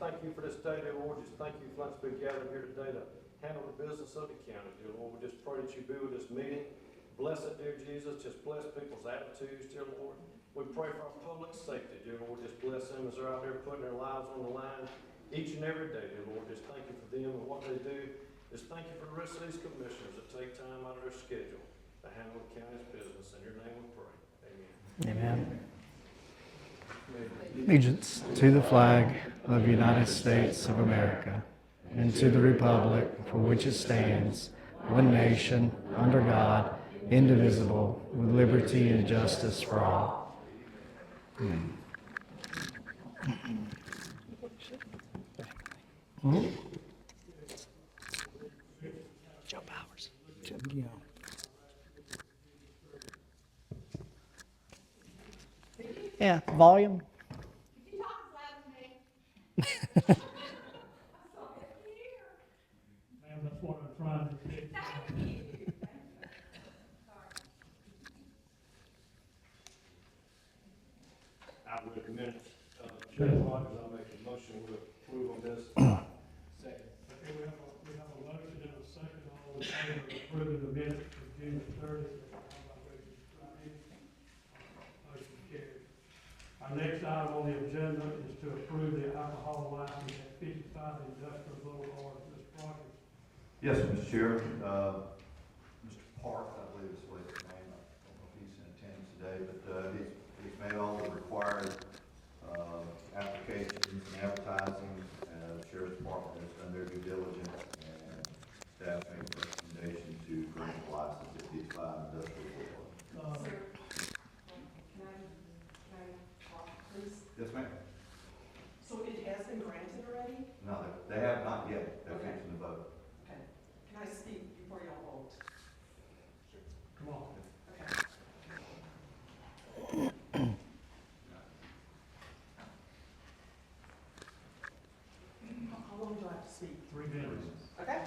thank you for this day, dear Lord. Just thank you for let's be gathered here today to handle the business of the county, dear Lord. We just pray that you be with this meeting. Bless it, dear Jesus. Just bless people's attitudes, dear Lord. We pray for our public safety, dear Lord. Just bless them as they're out there putting their lives on the line each and every day, dear Lord. Just thank you for them and what they do. Just thank you for the rest of these commissioners that take time out of their schedule to handle the county's business. In your name we pray. Amen. Amen. Allegiance to the flag of the United States of America and to the republic for which it stands, one nation, under God, indivisible, with liberty and justice for all. Joe Powers. Yeah, volume. You talk as loud as me. That's all I can hear. Ma'am, that's what I'm trying to do. Thank you. I would admit, Chair Rogers, I'll make a motion to approve on this. Second. Okay, we have a motion and a second, all in favor of approving the minutes of June 30th. Motion carried. Our next item on the agenda is to approve the alcohol license at 55 Industrial Boulevard. Mr. Rogers. Yes, Mr. Chair. Mr. Park, I believe is what his name. I don't know if he's in attendance today, but he's made all the required applications and advertising. The Sheriff's Department has done their due diligence, and staff makes a recommendation to grant the license at 55 Industrial Boulevard. Sir, can I talk, please? Yes, ma'am. So it has been granted already? No, they have not yet. They're Okay. fixing to vote. Okay. Can I speak before y'all vote? Come on. Okay. How long do I have to speak? 3 minutes. Okay.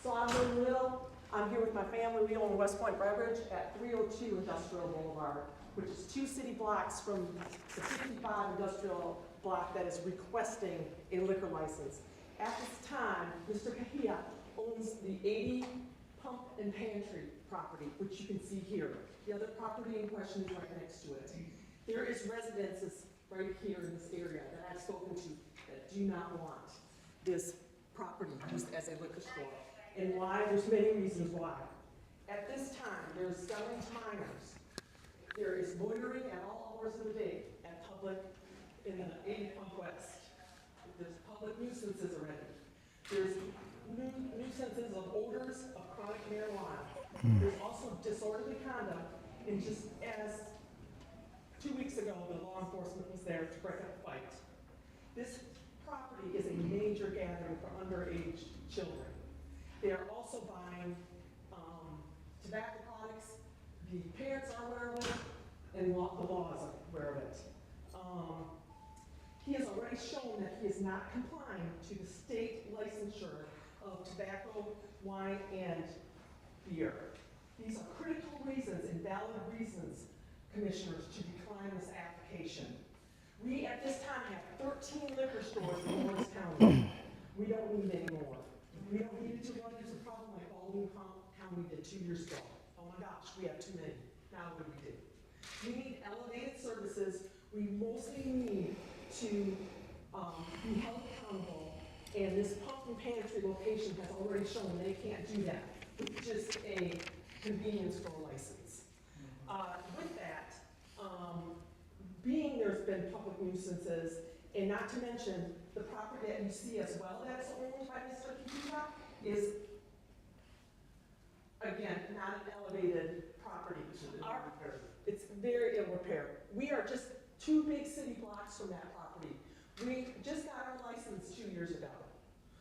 So I'm Lynn Little. I'm here with my family. We own West Point Beverage at 302 Industrial Boulevard, which is 2 city blocks from the 55 Industrial block that is requesting a liquor license. At this time, Mr. Kahia owns the 80 pump and pantry property, which you can see here. The other property in question is right next to it. There is residences right here in this area that I've spoken to that do not want this property used as a liquor store. And why? There's many reasons why. At this time, there's selling to minors. There is loitering at all hours of the day at public in the 80 Pump West. There's public nuisances already. There's nuisances of odors of chronic marijuana. There's also disorderly conduct, and just as 2 weeks ago, the law enforcement was there to break up a fight. This property is a major gathering for underage children. They are also buying tobacco products. The parents are aware of it, and the law is aware of it. He has already shown that he is not complying to the state licensure of tobacco, wine, and beer. These are critical reasons and valid reasons, commissioners, to decline this application. We, at this time, have 13 liquor stores in Morris County. We don't need any more. We don't need it to run into a problem like Baldwin County did 2 years ago. Oh my gosh, we have too many. Now what do we do? We need elevated services. We mostly need to be held accountable. And this pump and pantry location has already shown they can't do that with just a convenience store license. With that, being there's been public nuisances, and not to mention the property that you see as well that's owned by Mr. Kikuta is, again, not an elevated property. It's very ill repaired. We are just 2 big city blocks from that property. We just got our license 2 years ago.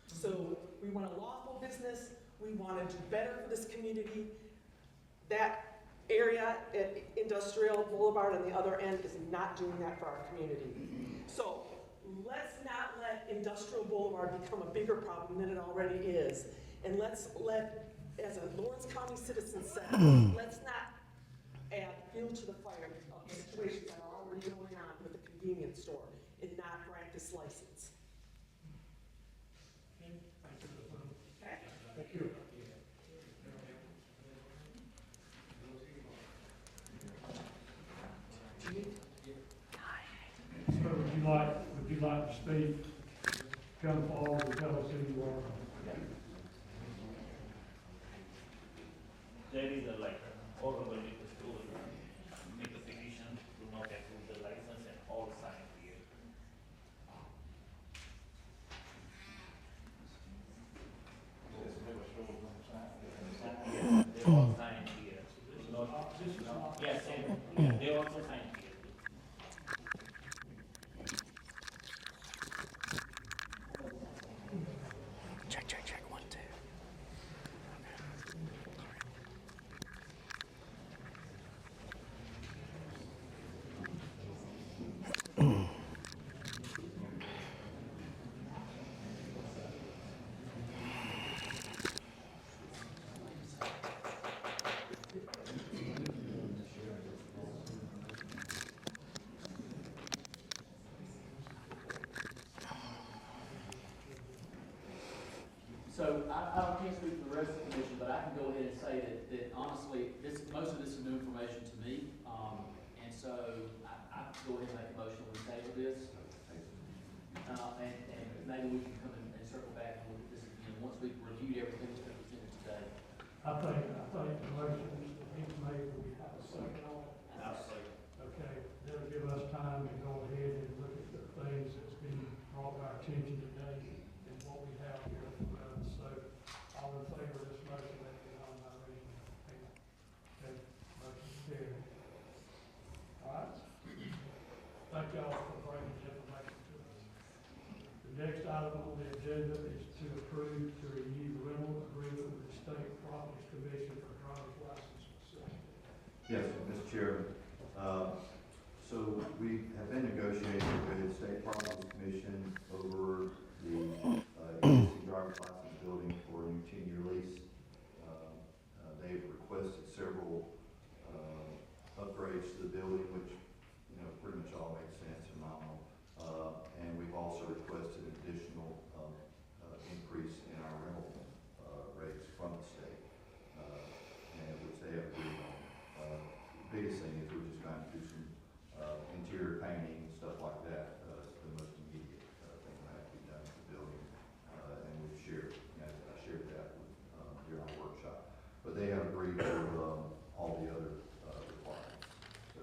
So we want a lawful business. We want to do better for this community. That area at Industrial Boulevard on the other end is not doing that for our community. So let's not let Industrial Boulevard become a bigger problem than it already is. And let's let, as a Lawrence County citizen said, let's not add fuel to the fire of situations that are already going on with the convenience store and not grant this license. Okay? Thank you. So would you like to speak? Come forward and tell us who you are. There is a like honorable request to make a petition to not approve the license and all sign here. Yes, they all sign here. This is not. Yes, and they also sign here. Check, check, check. 1, 2. So I can't speak for the rest of the commission, but I can go ahead and say that honestly, most of this is new information to me. And so I can go ahead and make a motion to table this. And maybe we can come and circle back and look at this again, once we've reviewed everything that's been presented today. I think the motion that he's made, we have a second on it. Absolutely. Okay, that'll give us time to go ahead and look at the things that's been brought to our attention today and what we have here. So, all in favor of this motion, let me know by raising your hand. Okay, motion carried. All right? Thank y'all for bringing this information to us. The next item on the agenda is to approve to renew the rental agreement with the State Properties Commission for driver's license facility. Yes, Mr. Chairman. So we have been negotiating with State Properties Commission over the existing driver's license building for a new 10-year lease. They've requested several upgrades to the building, which, pretty much all makes sense and nominal. And we've also requested an additional increase in our rental rates from the state, and which they have agreed on. Biggest thing is we're just going to do some interior painting and stuff like that. The most immediate thing that has to be done to the building, and we've shared, I shared that with, during our workshop. But they have agreed to all the other requirements. So,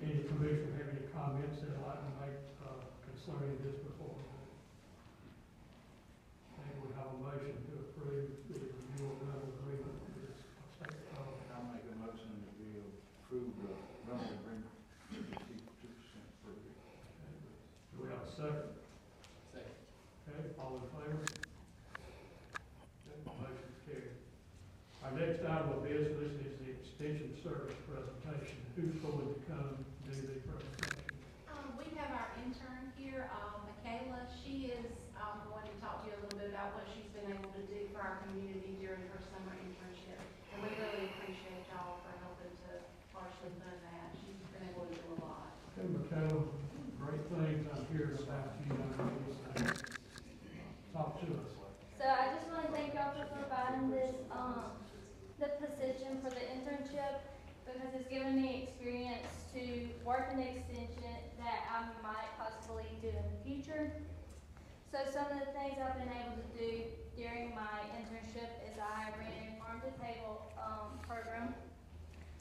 Any commissioner have any comments they'd like to make concerning this before? I think we have a motion to approve the renewal rental agreement with the state. I'll make a motion that we approve the rental agreement, 52% per year. Do we have a second? Second. Okay, all in favor? Okay, motion carried. Our next item of business is the extension service presentation. Who's going to come do the presentation? We have our intern here, Michaela. She is going to talk to you a little bit about what she's been able to do for our community during her summer internship. And we really appreciate y'all for helping to partially fund that. She's been able to do a lot. Okay, Michaela, great things I'm hearing about you. Talk to us. So I just want to thank y'all for providing this, the position for the internship, because it's given me experience to work in the extension that I might possibly do in the future. So some of the things I've been able to do during my internship is I ran a farm-to-table program.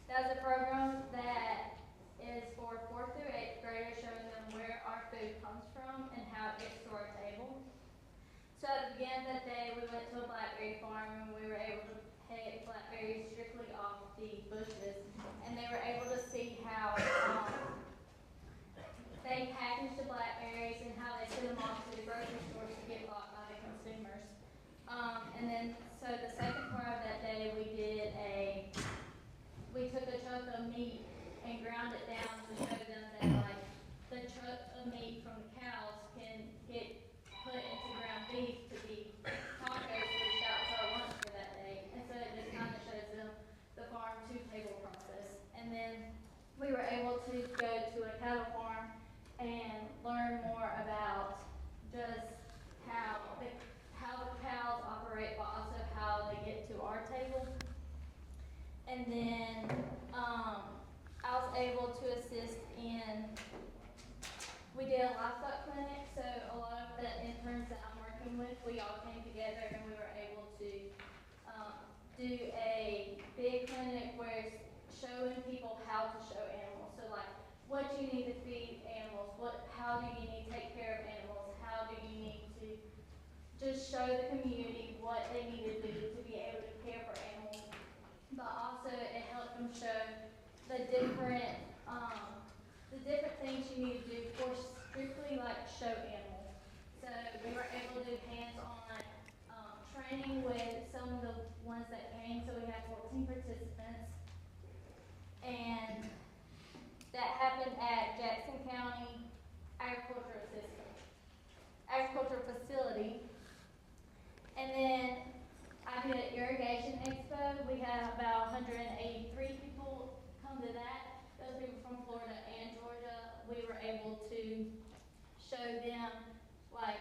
That's a program that is for 4th through 8th graders, showing them where our food comes from and how it gets to our table. So at the beginning of the day, we went to a blackberry farm and we were able to pick blackberries strictly off the bushes, and they were able to see how they package the blackberries and how they send them off to the grocery stores to get bought by the consumers. And then, so the second part of that day, we did a meat and ground it down to show them that like the truck of meat from the cows can get put into ground beef to be tacos, which that was our lunch for that day. And so it just kind of shows them the farm to table process. And then we were able to go to a cattle farm and learn more about just how the cows operate, but also how they get to our table. And then I was able to assist in, we did a livestock clinic, so a lot of the interns that I'm working with, we all came together and we were able to do a big clinic where it's showing people how to show animals. So like what you need to feed animals, how do you need to take care of animals, how do you need to just show the community what they need to do to be able to care for animals. But also it helped them show the different things you need to do for strictly like show animals. So we were able to do hands-on training with some of the ones that came. So we had 14 participants, and that happened at Jackson County Agricultural Facility. And then I did an irrigation expo. We had about 183 people come to that. Those people from Florida and Georgia. We were able to show them like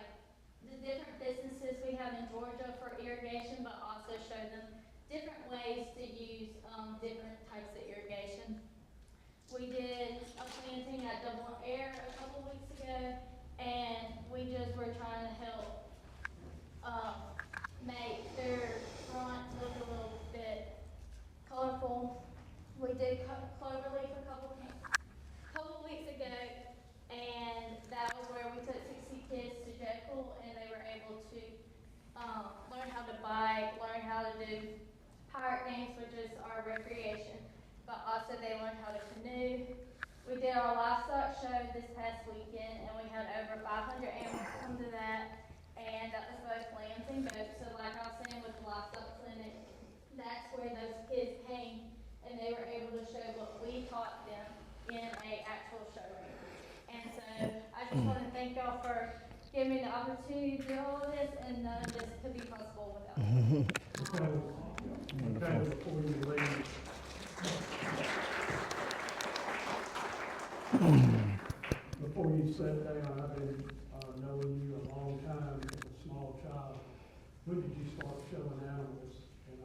the different businesses we have in Georgia for irrigation, but also show them different ways to use different types of irrigation. We did a planting at Double Air a couple weeks ago, and we just were trying to help make their front look a little bit colorful. We did cloverleaf a couple weeks ago, and that was where we took 60 kids to Jekyll, and they were able to learn how to bike, learn how to do pirate games, which is our recreation, but also they learned how to canoe. We did our livestock show this past weekend, and we had over 500 animals come to that, and that was both lambs and goats. So like I was saying with the livestock clinic, that's where those kids came, and they were able to show what we taught them in a actual show ring. And so I just want to thank y'all for giving me the opportunity to do all of this, and none of this could be possible without you. Okay, before you leave, before you sit down, I've been knowing you a long time as a small child. When did you start showing animals, and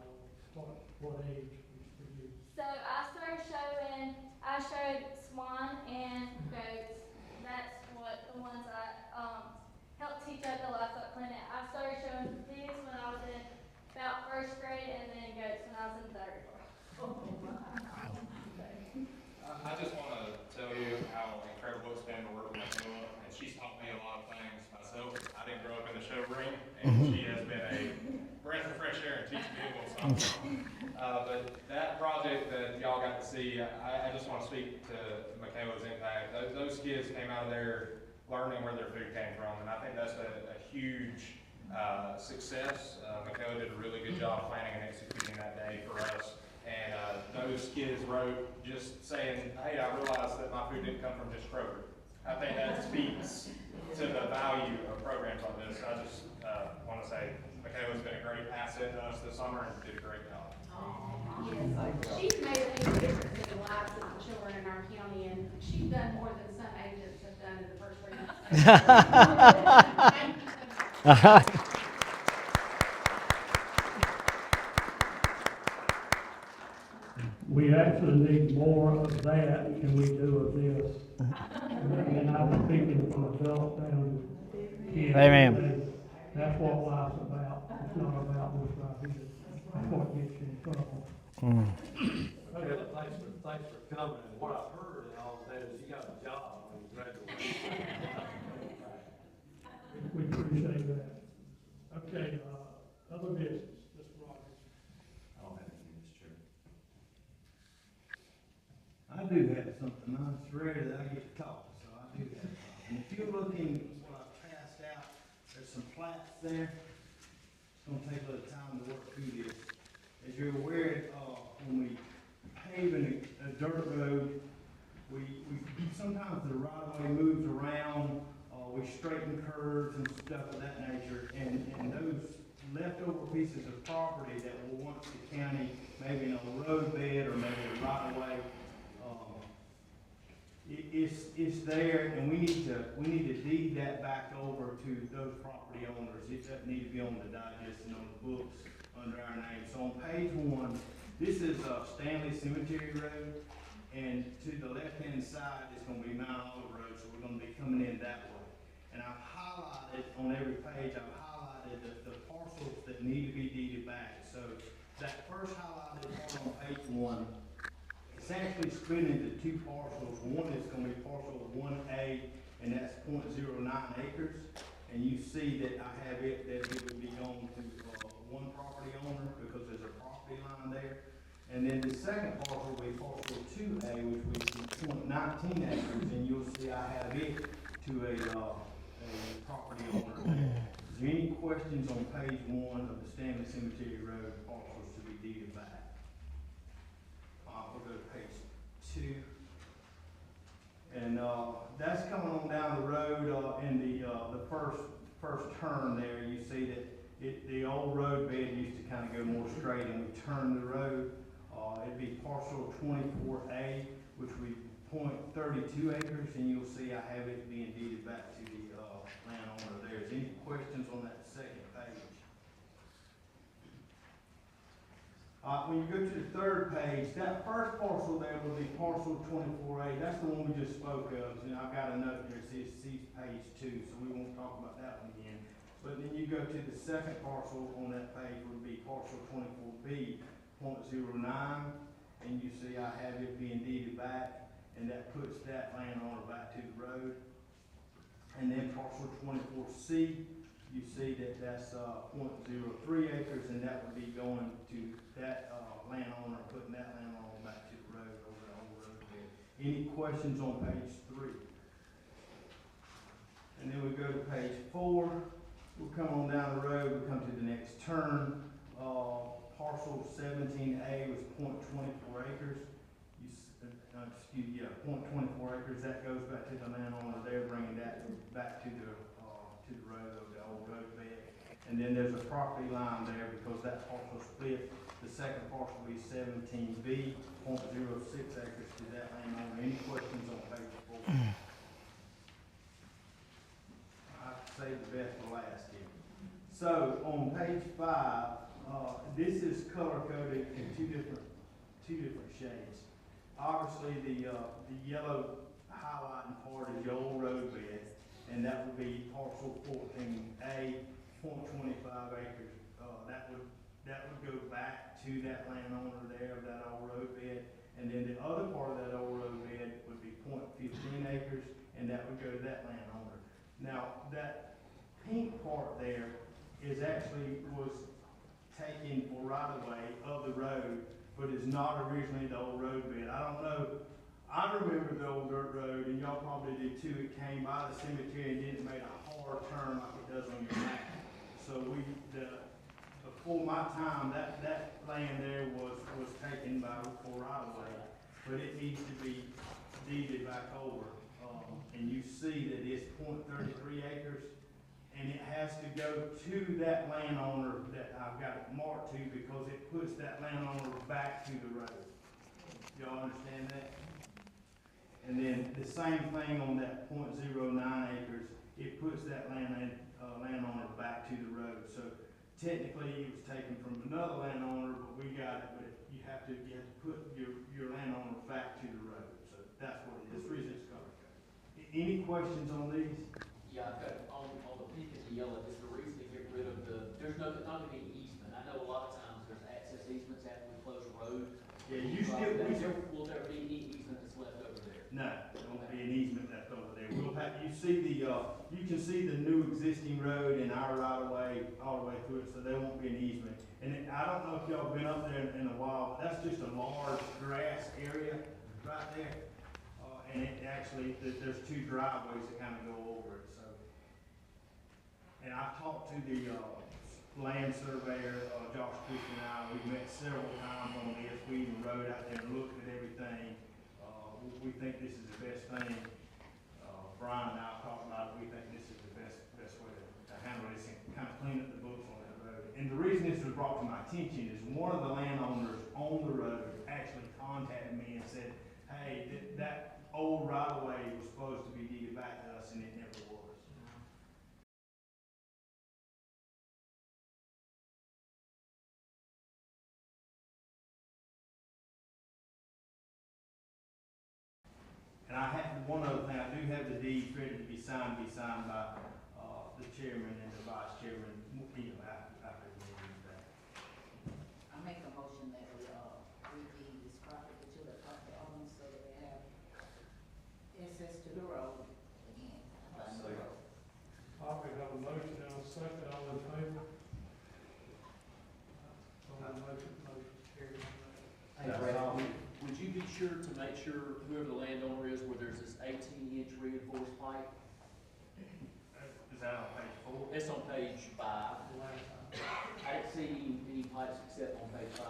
what age for you? So I showed swan and goats. That's what the ones I helped teach at the livestock clinic. I started showing pigs when I was in about first grade, and then goats when I was in third grade. I just want to tell you how incredible it's been to work with Michaela, and she's taught me a lot of things myself. I didn't grow up in the show ring, and she has been a breath of fresh air and teaching me a little something. But that project that y'all got to see, I just want to speak to Michaela's impact. Those kids came out of there learning where their food came from, and I think that's a huge success. Michaela did a really good job planning and executing that day for us. And those kids wrote just saying, hey, I realized that my food didn't come from just Kroger. I think that speaks to the value of programs like this. I just want to say Michaela's been a great asset to us this summer and did a great job. Yes, she's made a big difference in the lives of the children in our county, and she's done more than some agents have done in the first 3 months. Thank you so much. We actually need more of that than we do of this. And I was speaking from adult down to kids. Amen. That's what life's about. It's not about this right here. That's what gets you in trouble. Okay, thanks for coming, and what I've heard and all that is you got a job when you graduate. We appreciate that. Okay, other business, Mr. Rogers. I don't have anything, Mr. Chair. I do have something. I'm ready that I get to talk, so I do have something. And if you're looking at what I passed out, there's some plats there. It's gonna take a little time to work through this. As you're aware, when we pave a dirt road. We, sometimes the right of way moves around, we straighten curves and stuff of that nature, and those leftover pieces of property that were once the county, maybe in a road bed or maybe a right of way, it's there, and we need to deed that back over to those property owners. It doesn't need to be on the digest and on the books under our name. So on page 1, this is Stanley Cemetery Road, and to the left-hand side is gonna be Mount Olive Road, so we're gonna be coming in that way. And I've highlighted, on every page, I've highlighted the parcels that need to be deeded back. So that first highlighted part on page 1, it's actually split into 2 parcels. One is gonna be parcel 1A, and that's 0.09 acres. And you see that I have it, that it would be going to one property owner because there's a property line there. And then the second parcel will be parcel 2A, which would be 0.19 acres, and you'll see I have it to a property owner there. Is there any questions on page 1 of the Stanley Cemetery Road parcels to be deeded back? We'll go to page 2. And that's coming on down the road in the first turn there. You see that the old road bed used to kind of go more straight, and we turned the road. It'd be parcel 24A, which would be 0.32 acres, and you'll see I have it being deeded back to the landowner there. Is any questions on that second page? When you go to the third page, that first parcel there will be parcel 24A. That's the one we just spoke of. And I've got a note there that says see page 2, so we won't talk about that one again. But then you go to the second parcel on that page would be parcel 24B, 0.09, and you see I have it being deeded back, and that puts that landowner back to the road. And then parcel 24C, you see that that's 0.03 acres, and that would be going to that landowner, putting that landowner back to the road over the old road bed. Any questions on page 3? And then we go to page 4. We'll come on down the road, we'll come to the next turn. Parcel 17A was 0.24 acres. 0.24 acres. That goes back to the landowner there, bringing that back to the road of the old road bed. And then there's a property line there because that parcel split. The second parcel will be 17B, 0.06 acres to that landowner. Any questions on page 4? I'll save the best for last here. So on page 5, this is color coded in two different shades. Obviously, the yellow highlighting part is the old road bed, and that would be parcel 14A, 0.25 acres. That would go back to that landowner there of that old road bed, and then the other part of that old road bed would be 0.15 acres, and that would go to that landowner. Now, that pink part there was taken for right-of-way of the road, but is not originally the old road bed. I don't know, I remember the old dirt road, and y'all probably did too. It came by the cemetery and didn't make a hard turn like it does on your map. So before my time, that land there was taken for right-of-way, but it needs to be deeded back over. And you see that it's 0.33 acres, and it has to go to that landowner that I've got it marked to because it puts that landowner back to the road. Y'all understand that? And then the same thing on that 0.09 acres, it puts that landowner back to the road. So technically it was taken from another landowner, but we got it, but you have to put your landowner back to the road. So that's what it is. 3 6 color code. Any questions on these? Yeah, I've got, on the pink and the yellow, just the reason to get rid of there's not gonna be an easement. I know a lot of times there's access easements after we close a road. Yeah, Will there be any easement that's left over there? No, there won't be an easement left over there. We'll have, you can see the new existing road in our right of way, all the way through it, so there won't be an easement. And I don't know if y'all been up there in a while, but that's just a large grass area right there. And it actually, there's 2 driveways that kind of go over it, so. And I talked to the land surveyor, Josh Christian and I, we met several times on this. We even rode out there and looked at everything. we think this is the best thing. Brian and I talked about it, we think this is the best way to handle this and kind of clean up the books on that road. And the reason this was brought to my attention is one of the landowners on the road actually contacted me and said, hey, that old right-of-way was supposed to be deeded back to us and it never was. And I have, one other thing, I do have the deeds ready to be signed by, the chairman and the vice chairman, you know, after the meeting today. I make a motion that we deed this property to the property owners so that they have access to the road again. We have a motion and a second, all in favor? Motion carries. Hey, Brad, would you be sure to make sure whoever the landowner is, where there's this 18-inch reinforced pipe? Is that on page 4? It's on page 5. I didn't see any pipes except on page 5.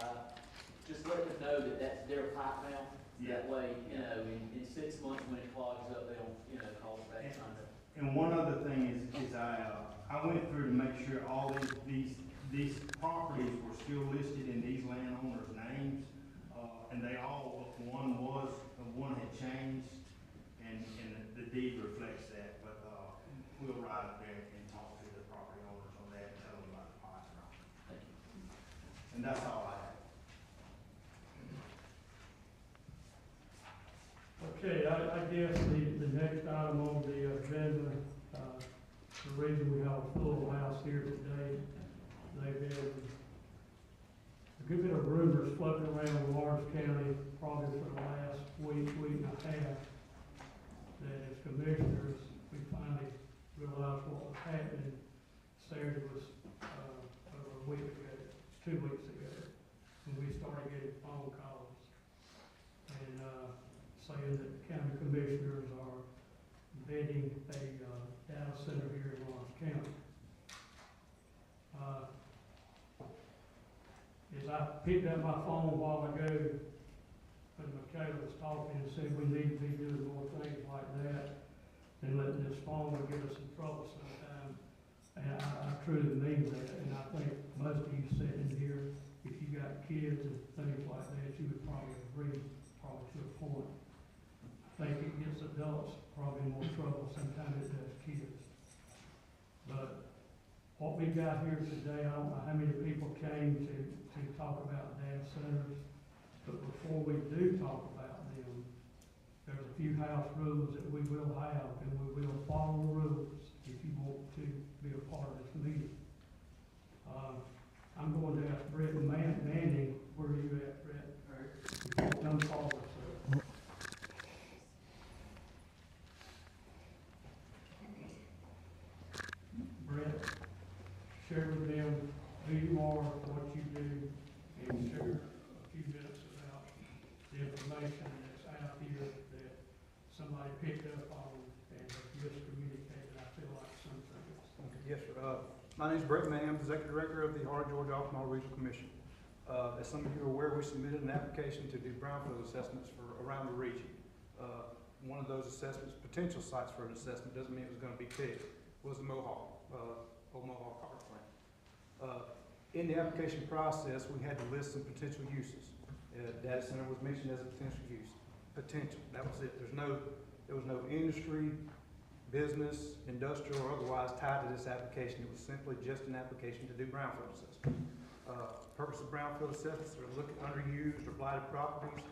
Just let them know that that's their pipe now. That way, you know, in 6 months when it clogs up, they don't, you know, call us back trying to. And one other thing is I went through to make sure all these properties were still listed in these landowners' names. And they all, one had changed, and the deed reflects that, but, we'll ride up there and talk to the property owners on that, and tell them about the pipe and all. Thank you. And that's all I have. Okay, I guess the next item on the agenda, the reason we have a full house here today, they've been a good bit of rumors floating around Lawrence County, probably for the last week and a half, that as commissioners, we finally realized what was happening. Saturday was, over a week ago, 2 weeks ago, when we started getting phone calls. And, saying that the county commissioners are vetting a, data center here in Lawrence County. As I picked up my phone a while ago, when Michaela was talking and said we need to be doing more things like that, and letting this phone will get us in trouble sometimes. And I truly mean that, and I think most of you sitting here, if you got kids and things like that, you would probably agree, probably to a point. I think it gets adults probably more trouble sometimes it does kids. But what we got here today, I don't know how many people came to talk about data centers, but before we do talk about them, there's a few house rules that we will have, and we will follow the rules if you want to be a part of this meeting. I'm going to ask Brett Manning, where are you at, Brett? Come forward, sir. Brett, share with them who you are, what you do, and share a few minutes about the information that's out here that somebody picked up on and miscommunicated, I feel like sometimes. Yes, sir. My name is Brett Manning. I'm Executive Director of the Heart of Georgia Alcohol Regional Commission. As some of you are aware, we submitted an application to do brownfield assessments for around the region. One of those assessments, potential sites for an assessment, doesn't mean it was going to be picked, was the Mohawk, old Mohawk power plant. In the application process, we had to list some potential uses. Data center was mentioned as a potential use. Potential, that was it. There was no industry, business, industrial, or otherwise tied to this application. It was simply just an application to do brownfield assessment. Purpose of brownfield assessments are to look at underused or blighted properties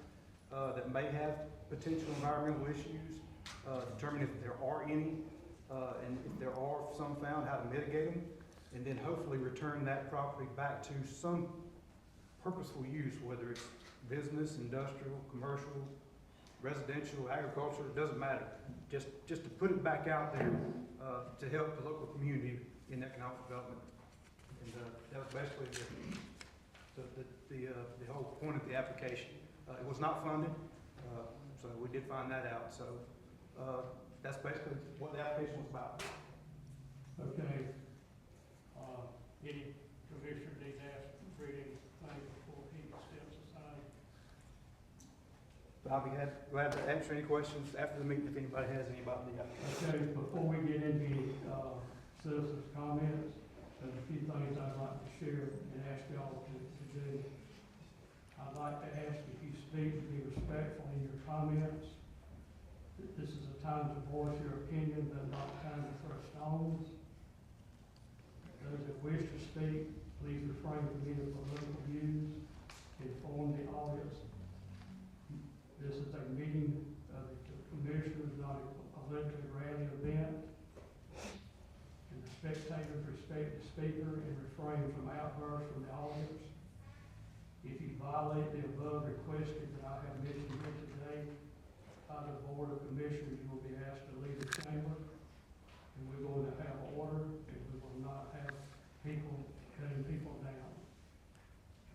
that may have potential environmental issues, determine if there are any, and if there are some found, how to mitigate them, and then hopefully return that property back to some purposeful use, whether it's business, industrial, commercial, residential, agriculture, it doesn't matter. Just to put it back out there to help the local community in economic development. And that was basically the whole point of the application. It was not funded, so we did find that out. So that's basically what the application was about. Okay. Any commissioner needs to ask Brett anything before he steps aside? I'll be glad to answer any questions after the meeting if anybody has any about the application. Okay, before we get into, citizens' comments, there's a few things I'd like to share and ask y'all to do. I'd like to ask if you speak, to be respectful in your comments. This is a time to voice your opinion, but not a time to throw stones. Those that wish to speak, please refrain from any political views. Inform the audience. This is a meeting of the commissioners, not a political rally event. And the spectators respect the speaker and refrain from outbursts from the audience. If you violate the above requested that I have mentioned here today, by the Board of Commissioners, you will be asked to leave the chamber. And we're going to have order, and we will not have people cutting people down.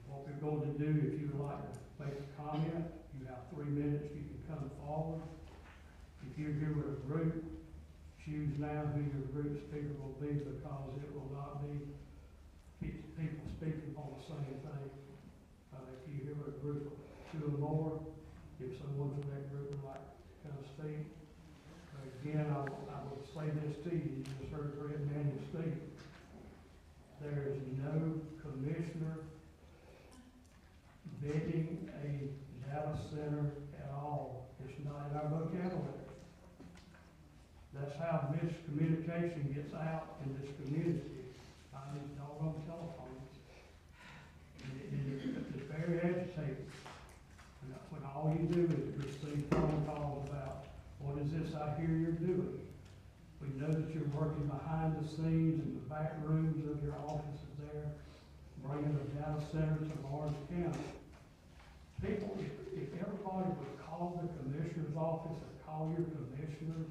What we're going to do, if you would like to make a comment, you have 3 minutes, you can come forward. If you're here with a group, choose now who your group speaker will be, because it will not be people speaking on the same thing. If you're here with a group of 2 or more, if someone from that group would like to come speak. Again, I will say this to you, you just heard Brett Manning speak. There is no commissioner vetting a data center at all. It's not in our vocabulary. That's how miscommunication gets out in this community. I just don't on telephones. It's very agitating. When all you do is receive phone calls about, what is this I hear you're doing? We know that you're working behind the scenes in the back rooms of your offices there, bringing a data center to Lawrence County. People, if everybody would call the commissioner's office or call your commissioners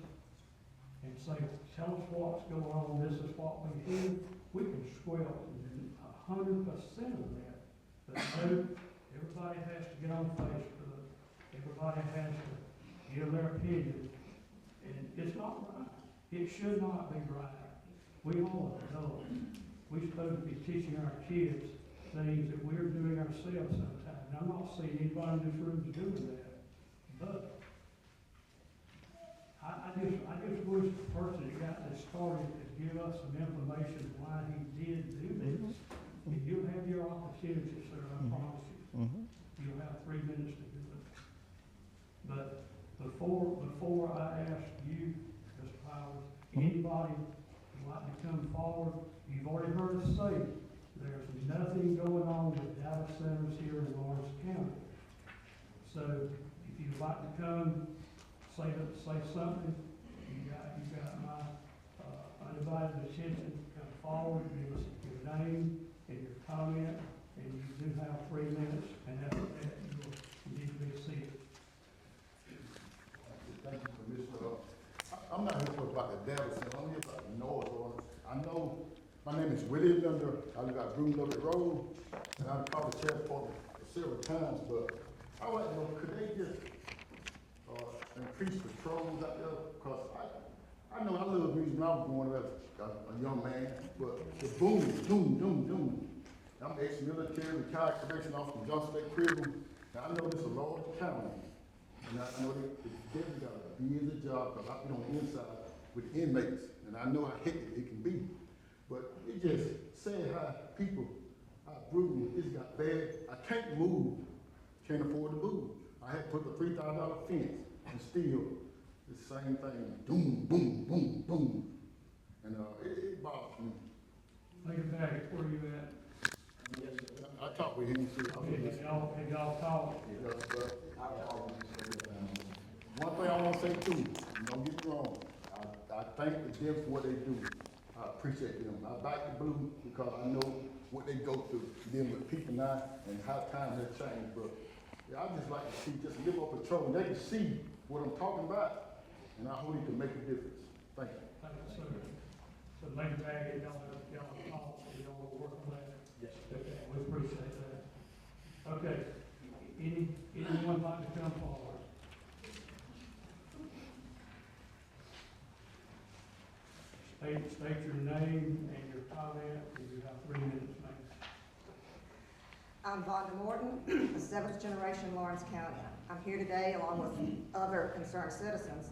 and say, tell us what's going on, this is what we hear, we can squelch 100% of that. But no, everybody has to get on Facebook, everybody has to give their opinion, and it's not right. It should not be right. We all adults. We're supposed to be teaching our kids things that we're doing ourselves sometimes. And I'm not saying anybody in this room is doing that, but I just wish the person that got this started could give us some information why he did do this. And you'll have your opportunity, sir, I promise you. You'll have 3 minutes to do it. But before I ask you, Mr. Powers, anybody who'd like to come forward, you've already heard us say, there's nothing going on with data centers here in Lawrence County. So if you'd like to come, say something, you got my undivided attention. Come forward, give us your name and your comment, and you do have 3 minutes, and after that, you need to be seated. Thank you, Commissioner. I'm not here to talk about the data center, I'm here about the noise ordinance. I know, my name is Willie Linder, I live at Broomloaded Road, and I've called the sheriff department several times, but I would like to know, could they just increase patrols out there? Because I know I lived music when I was growing up as a young man, but the boom, doom, doom, doom. I'm ex-military, retired correction officer from Johnson State Prison. Now I know this is a large county, and I know they definitely got a busy job, because I've been on the inside with inmates, and I know how hectic it can be. But it just saying how people, how brutal it's got bad. I can't move, can't afford to move. I had to put the $3,000 fence, and still the same thing, boom, boom, boom, boom. And it bothers me. Think about it, where you at? I talked with him, see, Have y'all talked? One thing I want to say too, don't get me wrong, I thank them for what they do. I appreciate them. I back the blue because I know what they go through, dealing with people now and how times have changed, bro. Yeah, I just like to see, just live up patrol, and they can see what I'm talking about, and I hope it can make a difference. Thank you. Thank you, sir. So maybe back, y'all talk, y'all will work on that. Yes. Okay, we appreciate that. Okay, anyone like to come forward? State your name and your comment, and you have 3 minutes, ma'am. I'm Vonda Morton, a seventh generation Lawrence County. I'm here today, along with other concerned citizens,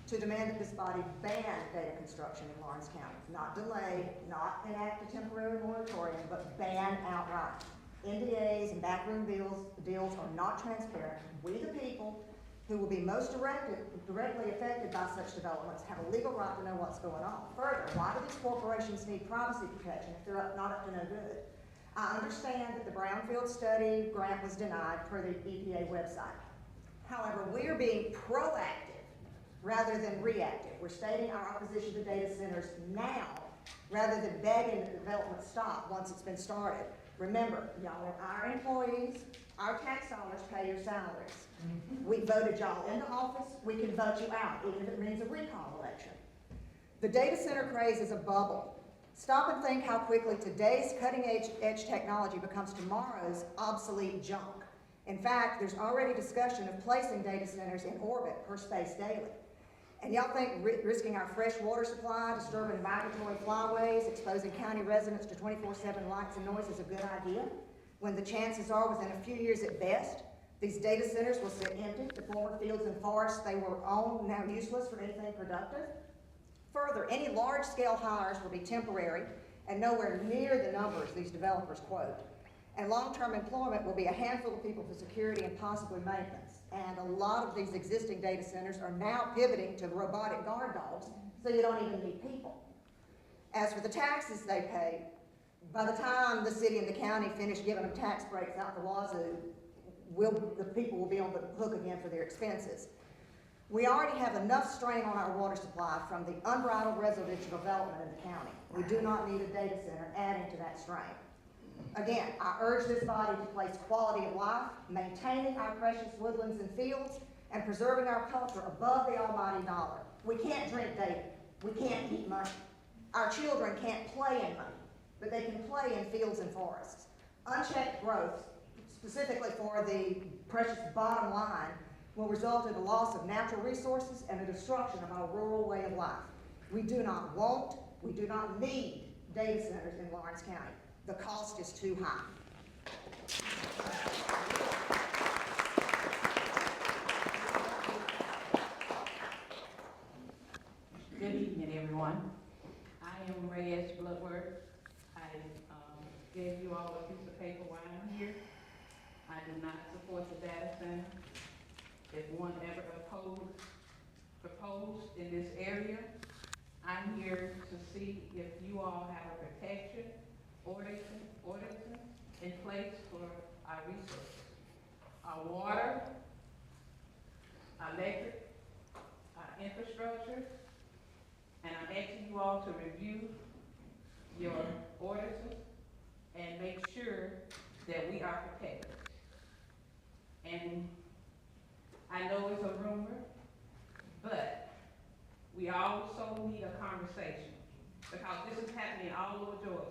to demand that this body ban data construction in Lawrence County. Not delay, not enact a temporary moratorium, but ban outright. NDAs and backroom deals are not transparent. We, the people, who will be most directly affected by such developments, have a legal right to know what's going on. Further, why do these corporations need privacy protection if they're not up to no good? I understand that the Brownfield study grant was denied per the EPA website. However, we are being proactive rather than reactive. We're stating our opposition to data centers now rather than begging that the development stop once it's been started. Remember, y'all are our employees, our tax dollars pay your salaries. We voted y'all into office, we can vote you out, even if it means a recall election. The data center craze is a bubble. Stop and think how quickly today's cutting-edge technology becomes tomorrow's obsolete junk. In fact, there's already discussion of placing data centers in orbit per Space Daily. And y'all think risking our fresh water supply, disturbing migratory flyways, exposing county residents to 24/7 lights and noise is a good idea, when the chances are within a few years at best, these data centers will sit empty, the former fields and forests they were on now useless for anything productive? Further, any large-scale hires will be temporary and nowhere near the numbers these developers quote. And long-term employment will be a handful of people for security and possibly maintenance. And a lot of these existing data centers are now pivoting to robotic guard dogs, so you don't even need people. As for the taxes they pay, by the time the city and the county finish giving them tax breaks out the wazoo, the people will be on the hook again for their expenses. We already have enough strain on our water supply from the unbridled residential development in the county. We do not need a data center adding to that strain. Again, I urge this body to place quality of life, maintaining our precious woodlands and fields, and preserving our culture above the almighty dollar. We can't drink data. We can't eat money. Our children can't play in money, but they can play in fields and forests. Unchecked growth, specifically for the precious bottom line, will result in the loss of natural resources and the destruction of our rural way of life. We do not want, we do not need data centers in Lawrence County. The cost is too high. Good evening, everyone. I am Reyes Bloodworth. I gave you all a piece of paper while I'm here. I do not support the data center. If one ever proposed in this area, I'm here to see if you all have a protection, ordinance in place for our resources, our water, our electric, our infrastructure, and I'm asking you all to review your ordinances and make sure that we are protected. And I know it's a rumor, but we also need a conversation because this is happening all over Georgia.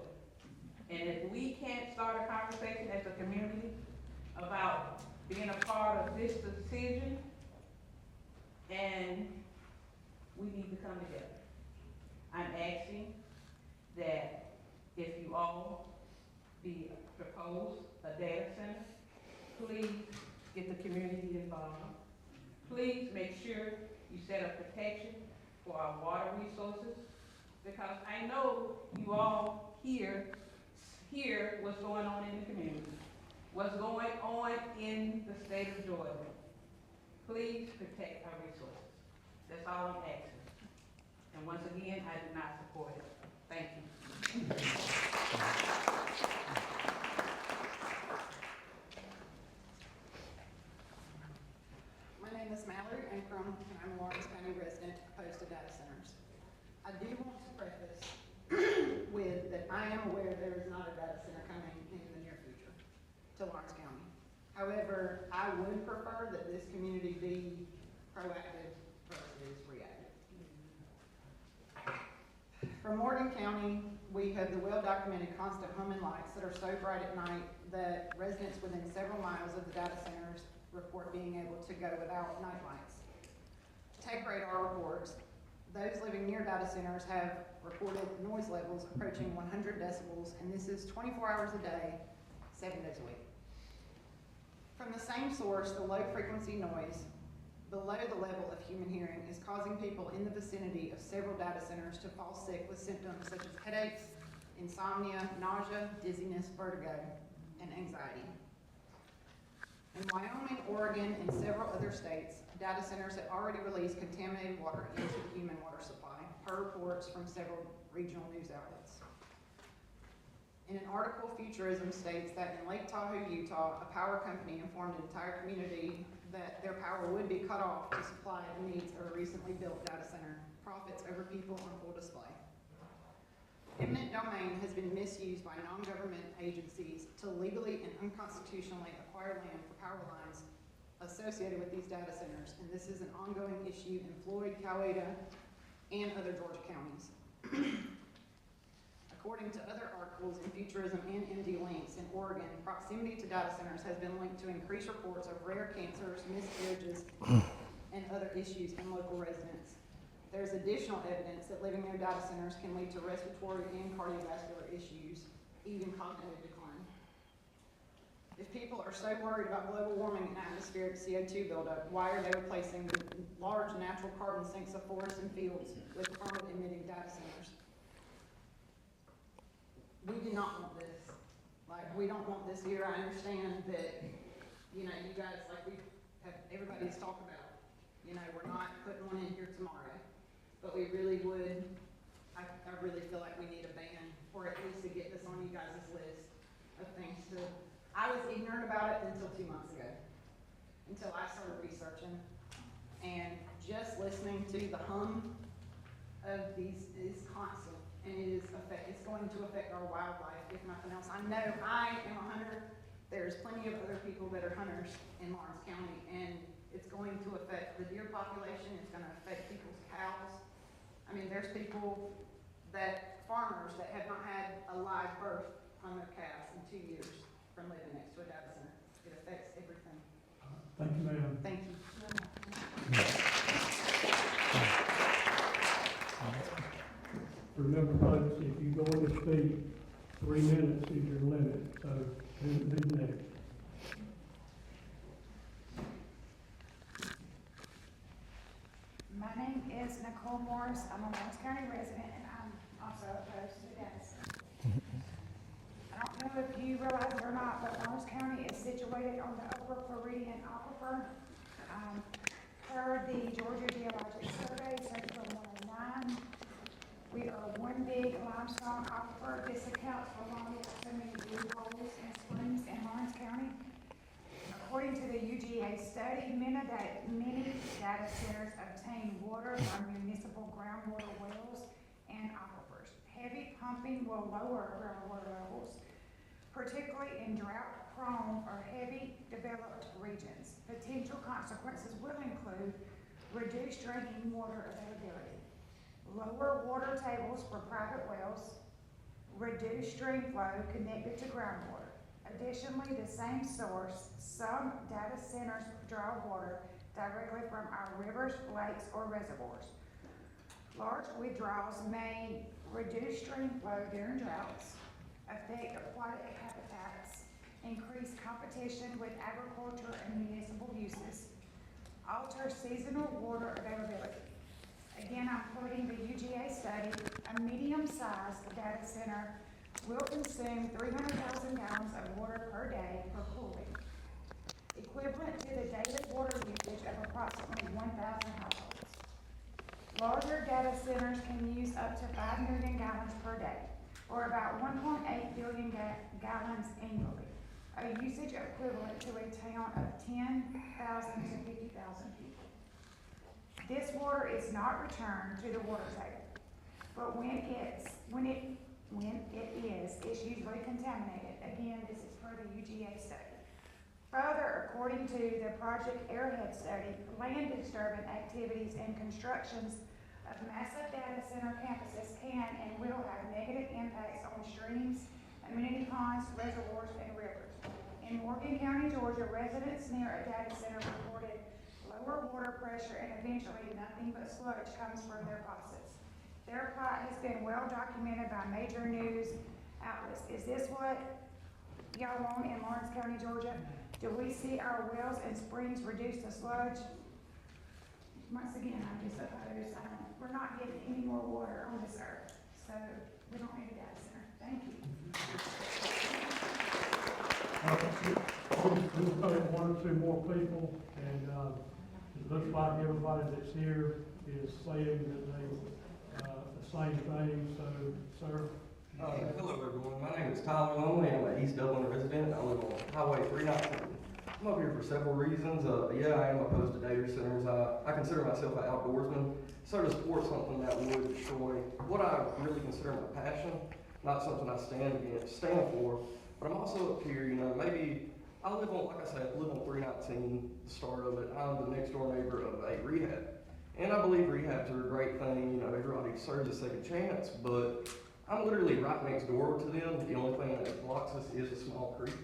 And if we can't start a conversation as a community about being a part of this decision, and we need to come together. I'm asking that if you all propose a data center, please get the community involved. Please make sure you set up protection for our water resources, because I know you all hear what's going on in the community, what's going on in the state of Georgia. Please protect our resources. That's all I'm asking. And once again, I do not support it. Thank you. My name is Mallory Ankrum, and I'm a Lawrence County resident opposed to data centers. I do want to preface with that I am aware there is not a data center coming in the near future to Lawrence County. However, I would prefer that this community be proactive versus reactive. For Morgan County, we have the well-documented constant humming lights that are so bright at night that residents within several miles of the data centers report being able to go without night lights. Tech radar reports those living near data centers have reported noise levels approaching 100 decibels, and this is 24 hours a day, 7 days a week. From the same source, the low-frequency noise below the level of human hearing is causing people in the vicinity of several data centers to fall sick with symptoms such as headaches, insomnia, nausea, dizziness, vertigo, and anxiety. In Wyoming, Oregon, and several other states, data centers have already released contaminated water into the human water supply, per reports from several regional news outlets. In an article, Futurism states that in Lake Tahoe, Utah, a power company informed an entire community that their power would be cut off to supply the needs of a recently built data center. Profits over people on full display. Eminent domain has been misused by non-government agencies to legally and unconstitutionally acquire land for power lines associated with these data centers, and this is an ongoing issue in Floyd, Coweta, and other Georgia counties. According to other articles in Futurism and MD Links in Oregon, proximity to data centers has been linked to increased reports of rare cancers, miscarriages, and other issues in local residents. There's additional evidence that living near data centers can lead to respiratory and cardiovascular issues, even cognitive decline. If people are so worried about global warming and atmospheric CO2 buildup, why are they replacing the large natural carbon sinks of forests and fields with carbon-emitting data centers? We do not want this. Like, we don't want this here. I understand that, you know, you guys, like we have, everybody's talked about, you know, we're not putting one in here tomorrow. But we really would, I really feel like we need a ban, or at least to get this on you guys' list of things to, I was ignorant about it until 2 months ago, until I started researching. And just listening to the hum of these is constant, and it's going to affect our wildlife, if nothing else. I know I am a hunter. There's plenty of other people that are hunters in Lawrence County, and it's going to affect the deer population. It's going to affect people's cows. I mean, there's people farmers that have not had a live birth on their calves in 2 years from living next to a data center. It affects everything. Thank you, ma'am. Thank you. Remember, folks, if you go to speak, 3 minutes is your limit, so who's next? My name is Nicole Morris. I'm a Lawrence County resident, and I'm also opposed to data centers. I don't know if you realize it or not, but Lawrence County is situated on the Upper Floridian Aquifer. Per the Georgia Geologic Survey, Section 109, we are one big limestone aquifer. This accounts for why we have so many blue holes and springs in Lawrence County. According to the UGA study, many data centers obtain water from municipal groundwater wells and aquifers. Heavy pumping will lower groundwater levels, particularly in drought-prone or heavy developed regions. Potential consequences will include reduced drinking water availability, lower water tables for private wells, reduced stream flow connected to groundwater. Additionally, the same source, some data centers draw water directly from our rivers, lakes, or reservoirs. Large withdrawals may reduce stream flow during droughts, affect aquatic habitats, increase competition with agriculture and municipal uses, alter seasonal water availability. Again, I'm quoting the UGA study, a medium-sized data center will consume 300,000 gallons of water per day for cooling, equivalent to the daily water usage of approximately 1,000 households. Larger data centers can use up to 5 million gallons per day, or about 1.8 billion gallons annually, a usage equivalent to a town of 10,000 to 50,000 people. This water is not returned to the water table, but when it is, it's usually contaminated. Again, this is per the UGA study. Further, according to the Project Airhead study, land disturbance activities and constructions of massive data center campuses can and will have negative impacts on streams, amenity ponds, reservoirs, and rivers. In Morgan County, Georgia, residents near a data center reported lower water pressure and eventually nothing but sludge comes from their faucets. Their plight has been well documented by major news outlets. Is this what y'all want in Lawrence County, Georgia? Do we see our wells and springs reduce to sludge? Once again, I just suppose, we're not getting any more water on this earth, so we don't need a data center. Thank you. We'll put one or two more people, and, it looks like everybody that's here is saying that they, the same thing, so, sir. Hello everyone, my name is Tyler Longley, I'm an East Dublin resident, I live on Highway 319. I'm up here for several reasons. Yeah, I am opposed to data centers. I consider myself an outdoorsman, so to support something that would destroy what I really consider my passion, not something I stand for, but I'm also up here, you know, maybe I live on, like I said, I live on 319, the start of it. I'm the next door neighbor of a rehab. And I believe rehabs are a great thing, you know, everybody deserves a second chance, but I'm literally right next door to them. The only thing that blocks us is a small creek.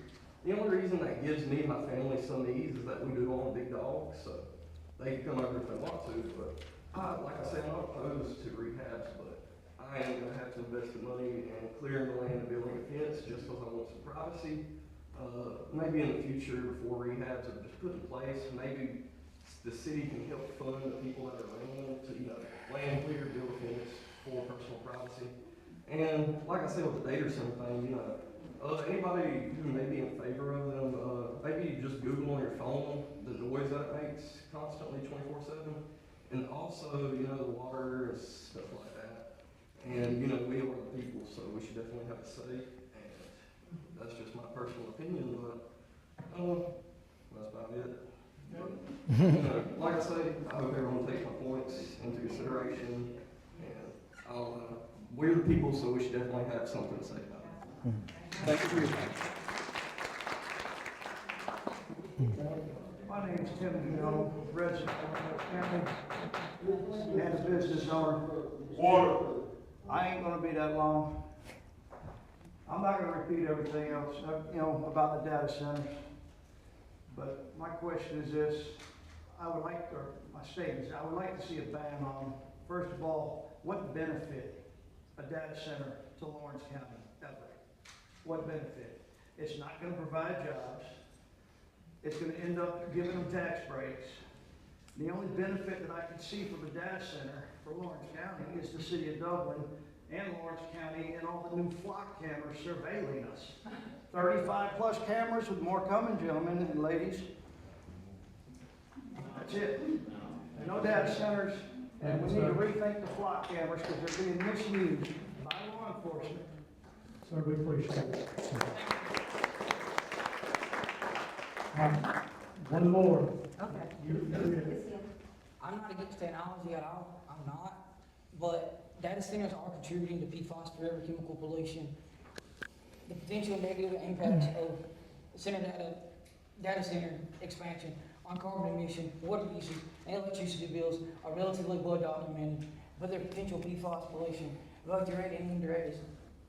The only reason that gives me and my family some ease is that we do own big dogs, so they can come over if they want to, but like I said, I'm not opposed to rehabs, but I am gonna have to invest the money in clearing the land and building a fence just because I want some privacy. Maybe in the future, before rehabs are just put in place, maybe the city can help fund the people that are renting them to, you know, land clear, build a fence for personal privacy. And like I said with the data center thing, you know, anybody who may be in favor of them, maybe just Google on your phone the noise that it makes constantly 24/7. And also, you know, the water and stuff like that. And, you know, we are the people, so we should definitely have a say. And that's just my personal opinion, but that's about it. But, you know, like I say, I hope everyone takes my points into consideration. And we're the people, so we should definitely have something to say about it. Thank you for your time. My name is Tim Hill, resident of Orange County, and a business owner. Water. I ain't gonna be that long. I'm not gonna repeat everything else, you know, about the data centers. But my question is this, my statement is, I would like to see a ban on, first of all, what benefit a data center to Lawrence County ever? What benefit? It's not gonna provide jobs. It's gonna end up giving them tax breaks. The only benefit that I can see from a data center for Lawrence County is the city of Dublin and Lawrence County and all the new flock cameras surveilling us. 35 plus cameras with more coming, gentlemen and ladies. That's it. No data centers, and we need to rethink the flock cameras because they're being misused by law enforcement. Sir, we appreciate it. One more. Okay. I'm not against technology at all, I'm not, but data centers are contributing to PFAS, forever chemical pollution. The potential negative impacts of data center expansion on carbon emission, water usage, and electricity bills are relatively well documented, but their potential PFAS pollution, both direct and indirect,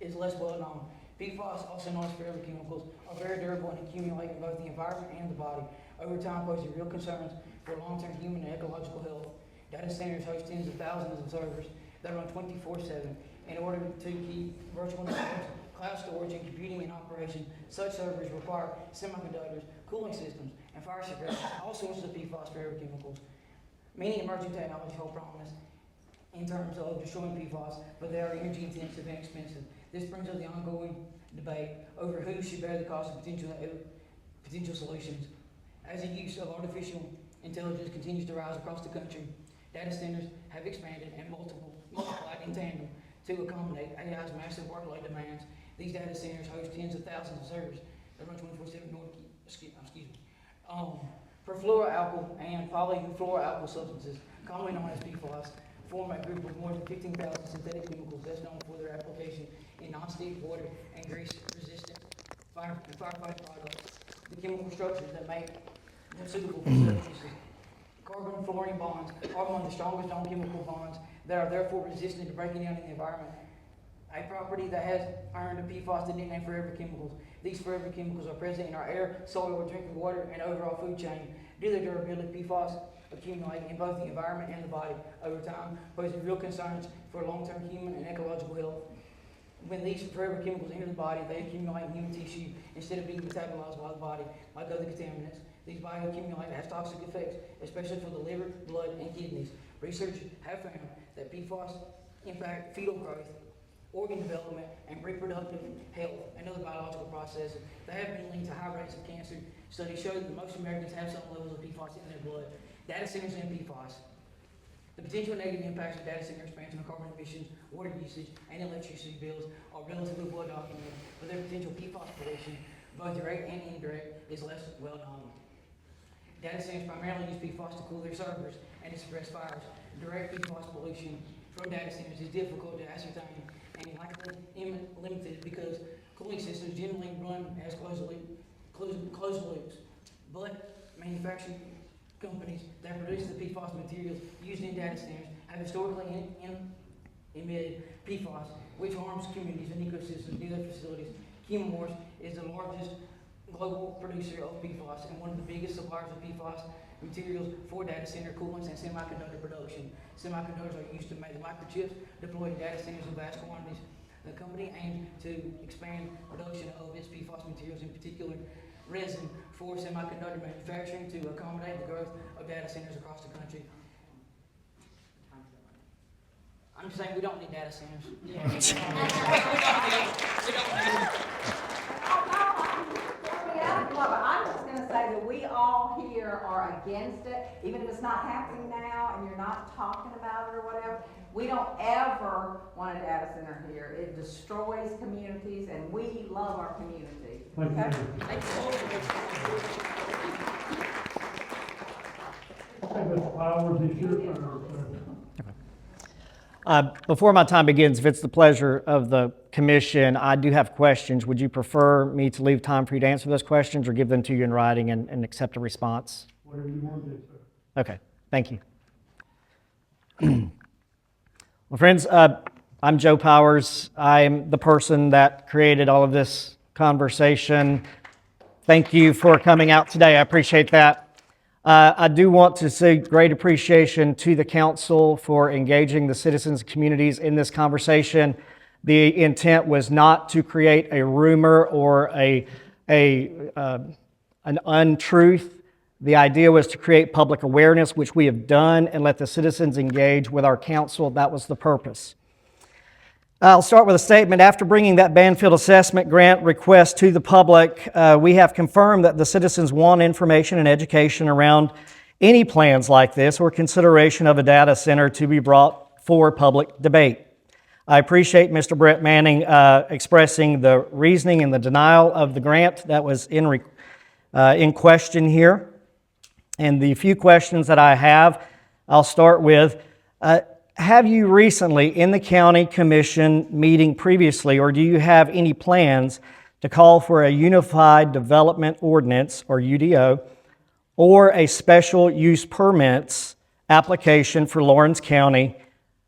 is less well known. PFAS, also known as forever chemicals, are very durable and accumulate in both the environment and the body. Over time, posing real concerns for long-term human and ecological health. Data centers host tens of thousands of servers that run 24/7 in order to keep virtual networks, cloud storage, and computing in operation. Such servers require semiconductors, cooling systems, and fire suppression, all sources of PFAS, forever chemicals. Many emerging technologies hold promise in terms of destroying PFAS, but they are energy intensive and expensive. This brings up the ongoing debate over who should bear the cost of potential solutions. As the use of artificial intelligence continues to rise across the country, data centers have expanded and multiplied in tandem to accommodate AI's massive workload demands. These data centers host tens of thousands of servers that run 24/7 perfluoroalkyl and polyfluoroalkyl substances, commonly known as PFAS, form a group of more than 15,000 synthetic chemicals that's known for their application in non-stick, water, and grease-resistant firefighting products. The chemical structures that make them suitable for certain uses. Carbon-fluorine bonds are among the strongest known chemical bonds that are therefore resistant to breaking down in the environment. A property that has earned a PFAS the nickname forever chemicals. These forever chemicals are present in our air, soil, drinking water, and overall food chain. Due to their durability, PFAS accumulate in both the environment and the body over time, posing real concerns for long-term human and ecological health. When these forever chemicals enter the body, they accumulate in human tissue instead of being metabolized by the body like other contaminants. These bioaccumulate have toxic effects, especially for the liver, blood, and kidneys. Researchers have found that PFAS impact fetal growth, organ development, and reproductive health, and other biological processes. They have been linked to high rates of cancer. Studies show that most Americans have some levels of PFAS in their blood. Data centers and PFAS. The potential negative impacts of data center expansion on carbon emissions, water usage, and electricity bills are relatively well documented, but their potential PFAS pollution, both direct and indirect, is less well known. Data centers primarily use PFAS to cool their servers and to suppress fires. Direct PFAS pollution from data centers is difficult to ascertain and likely limited because cooling systems generally run as closed loops. But manufacturing companies that produce the PFAS materials used in data centers have historically emitted PFAS, which harms communities and ecosystems near their facilities. Chemours is the largest global producer of PFAS and one of the biggest suppliers of PFAS materials for data center coolants and semiconductor production. Semiconductors are used to make the microchips deployed in data centers in vast quantities. The company aims to expand production of its PFAS materials, in particular resin, for semiconductor manufacturing to accommodate the growth of data centers across the country. I'm just saying we don't need data centers. We don't need them. I'm just gonna say that we all here are against it, even if it's not happening now and you're not talking about it or whatever. We don't ever want a data center here. It destroys communities and we love our community. Okay? Mr. Powers, it's your turn, sir. Before my time begins, if it's the pleasure of the commission, I do have questions. Would you prefer me to leave time for you to answer those questions or give them to you in writing and accept a response? Whatever you want to do, sir. Okay, thank you. Well, friends, I'm Joe Powers. I'm the person that created all of this conversation. Thank you for coming out today. I appreciate that. I do want to say great appreciation to the council for engaging the citizens and communities in this conversation. The intent was not to create a rumor or an untruth. The idea was to create public awareness, which we have done, and let the citizens engage with our council. That was the purpose. I'll start with a statement. After bringing that Banfield assessment grant request to the public, we have confirmed that the citizens want information and education around any plans like this or consideration of a data center to be brought for public debate. I appreciate Mr. Brett Manning expressing the reasoning and the denial of the grant that was in question here. And the few questions that I have, I'll start with, have you recently in the county commission meeting previously, or do you have any plans to call for a unified development ordinance, or UDO, or a special use permits application for Lawrence County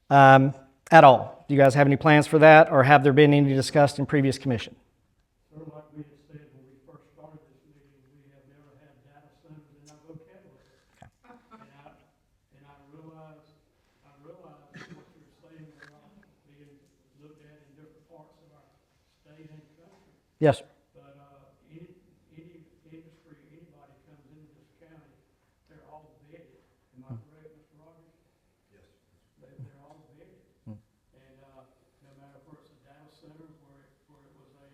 at all? Do you guys have any plans for that, or have there been any discussed in previous commission? Sir, like we had said when we first started this meeting, we have never had data centers in our vocabulary. And I realize what you're saying, they're all being looked at in different parts of our state and country. Yes, sir. But any industry, anybody comes into this county, they're all vetted. Am I correct, Mr. Rogers? Yes. They're all vetted. And no matter if it's a data center where it was a,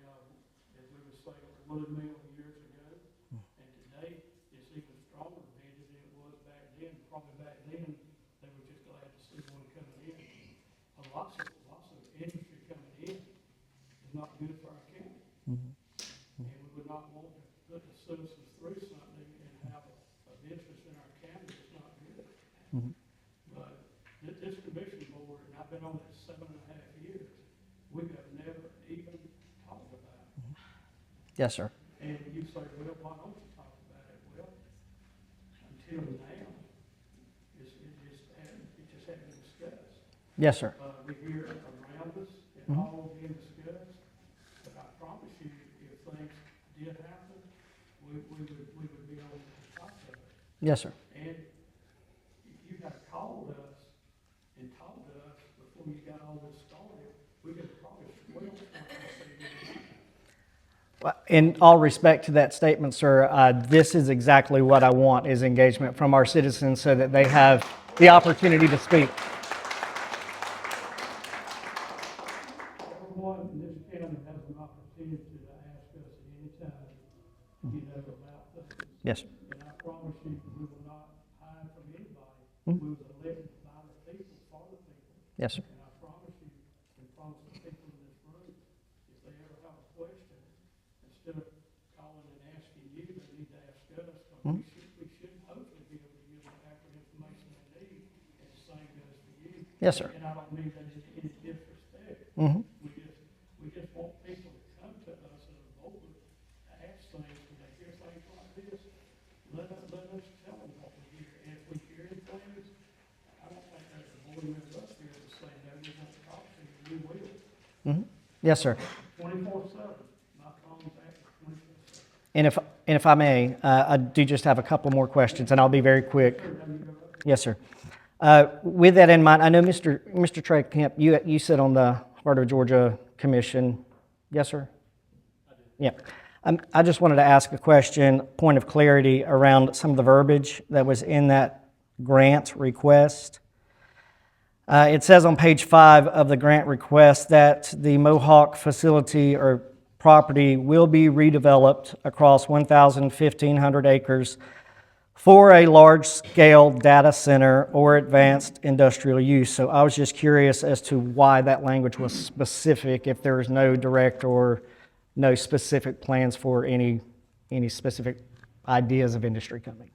as we would say, a wood mill years ago, and today it's even stronger vetted than it was back then. Probably back then, they were just glad to see one coming in. Lots of industry coming in is not good for our county. And we would not want to put the citizens through something and have of interest in our county. It's not good. But this commission board, and I've been on it 7.5 years, we have never even talked about it. Yes, sir. And you say, well, why don't you talk about it? Well, until now, it just hadn't been discussed. Yes, sir. We hear it around us, it all being discussed, but I promise you, if things did happen, we would be on the top of it. Yes, sir. And if you had called us and talked to us before you got all this started, we could probably squelch In all respect to that statement, sir, this is exactly what I want, is engagement from our citizens so that they have the opportunity to speak. Everyone in this county has an opportunity to ask us at any time, about things. Yes. And I promise you, we will not hide from anybody. Mhm. We was elected by the people, for the people. Yes, sir. And I promise you, and promise the people in this room, if they ever have a question, instead of calling and asking you, they need to ask us, because Mhm. we should hopefully be able to give them accurate information they need, and the same goes for you. Yes, sir. And I don't mean that in any disrespect. Mhm. We just want people to come to us in a moment to ask things, when they hear things like this, let us tell them what we hear. And if we hear things, I don't think there's a board member up here to say, no, we won't talk to you, we will. Mhm. Yes, sir. 24/7, my phone's active 24/7. And if I may, I do just have a couple more questions, and I'll be very quick. Yes, sir. With that in mind, I know Mr. Trey Kemp, you sit on the Heart of Georgia Commission. Yes, sir? Yeah. I just wanted to ask a question, point of clarity around some of the verbiage that was in that grant request. It says on page 5 of the grant request that the Mohawk facility or property will be redeveloped across 1,500 acres for a large-scale data center or advanced industrial use. So I was just curious as to why that language was specific, if there is no direct or no specific plans for any specific ideas of industry coming.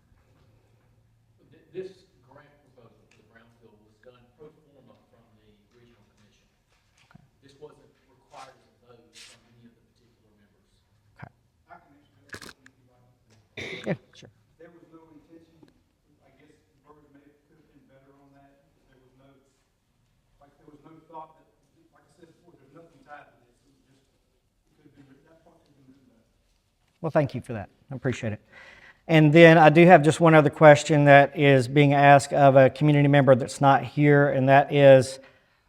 This grant proposal for the brownfield was done pro forma from the regional commission. This wasn't required as a vote from any of the particular members. Okay. I can explain it if you like. Yeah, sure. There was no intention, I guess the word could have been better on that. There was no thought that, like I said before, there's nothing tied to this. It was just, it could have been, that part could have been written better. Well, thank you for that. I appreciate it. And then I do have just one other question that is being asked of a community member that's not here, and that is